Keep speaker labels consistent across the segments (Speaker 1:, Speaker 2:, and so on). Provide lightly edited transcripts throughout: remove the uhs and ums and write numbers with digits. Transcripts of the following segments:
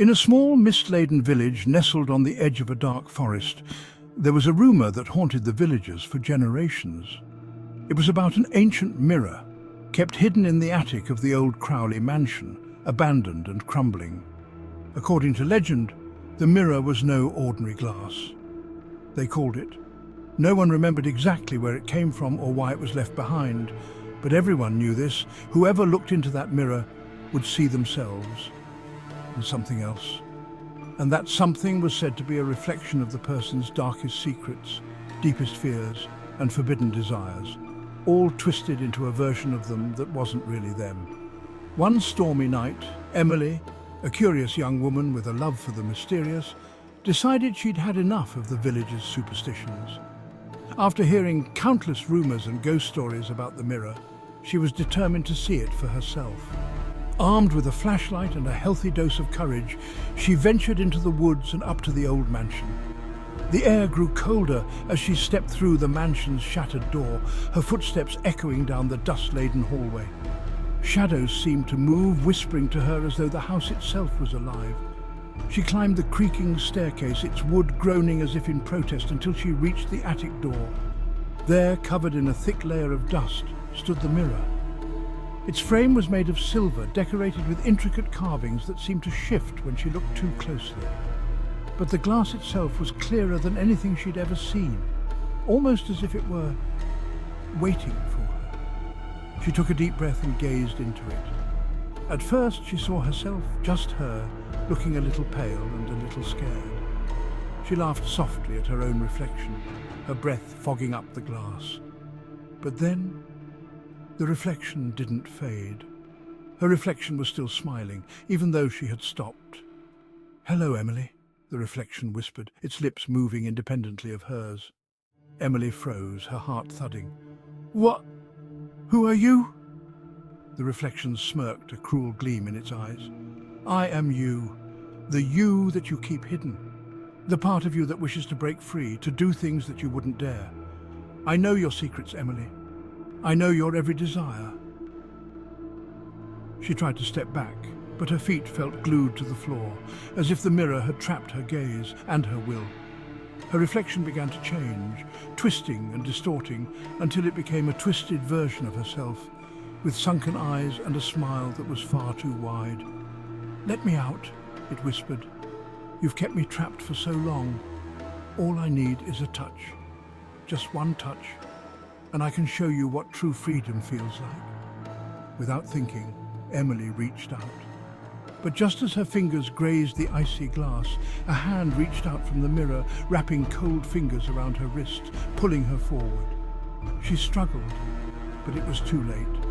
Speaker 1: In a small, mist-laden village nestled on the edge of a dark forest, there was a rumor that haunted the villagers for generations. It was about an ancient mirror, kept hidden in the attic of the old Crowley mansion, abandoned and crumbling. According to legend, the mirror was no ordinary glass. They called it. No one remembered exactly where it came from or why it was left behind, but everyone knew this. Whoever looked into that mirror would see themselves and something else. And that something was said to be a reflection of the person's darkest secrets, deepest fears, and forbidden desires, all twisted into a version of them that wasn't really them. One stormy night, Emily, a curious young woman with a love for the mysterious, decided she'd had enough of the village's superstitions. After hearing countless rumors and ghost stories about the mirror, she was determined to see it for herself. Armed with a flashlight and a healthy dose of courage, she ventured into the woods and up to the old mansion. The air grew colder as she stepped through the mansion's shattered door, her footsteps echoing down the dust-laden hallway. Shadows seemed to move, whispering to her as though the house itself was alive. She climbed the creaking staircase, its wood groaning as if in protest, until she reached the attic door. There, covered in a thick layer of dust, stood the mirror. Its frame was made of silver, decorated with intricate carvings that seemed to shift when she looked too closely. But the glass itself was clearer than anything she'd ever seen, almost as if it were waiting for her. She took a deep breath and gazed into it. At first she saw herself, just her, looking a little pale and a little scared. She laughed softly at her own reflection, her breath fogging up the glass. But then the reflection didn't fade. Her reflection was still smiling, even though she had stopped. "Hello, Emily," the reflection whispered, its lips moving independently of hers. Emily froze, her heart thudding. "What? Who are you?" The reflection smirked, a cruel gleam in its eyes. "I am you, the you that you keep hidden, the part of you that wishes to break free, to do things that you wouldn't dare. I know your secrets, Emily. I know your every desire." She tried to step back, but her feet felt glued to the floor, as if the mirror had trapped her gaze and her will. Her reflection began to change, twisting and distorting, until it became a twisted version of herself, with sunken eyes and a smile that was far too wide. "Let me out," it whispered. "You've kept me trapped for so long. All I need is a touch. Just one touch, and I can show you what true freedom feels like." Without thinking, Emily reached out. But just as her fingers grazed the icy glass, a hand reached out from the mirror, wrapping cold fingers around her wrist, pulling her forward. She struggled, but it was too late.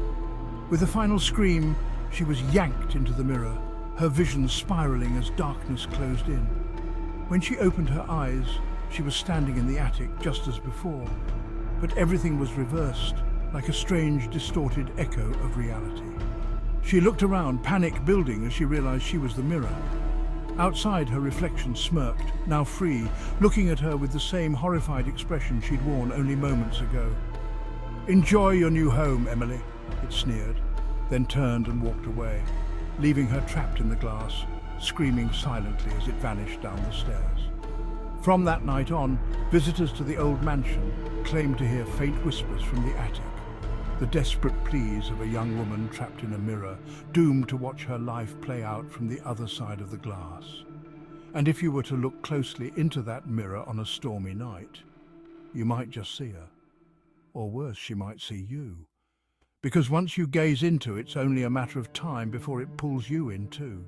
Speaker 1: With a final scream, she was yanked into the mirror, her vision spiraling as darkness closed in. When she opened her eyes, she was standing in the attic just as before, but everything was reversed, like a strange, distorted echo of reality. She looked around, panic building as she realized she was the mirror. Outside, her reflection smirked, now free, looking at her with the same horrified expression she'd worn only moments ago. "Enjoy your new home, Emily," it sneered, then turned and walked away, leaving her trapped in the glass, screaming silently as it vanished down the stairs. From that night on, visitors to the old mansion claimed to hear faint whispers from the attic, the desperate pleas of a young woman trapped in a mirror, doomed to watch her life play out from the other side of the glass. And if you were to look closely into that mirror on a stormy night, you might just see her. Or worse, she might see you. Because once you gaze into it, it's only a matter of time before it pulls you in too.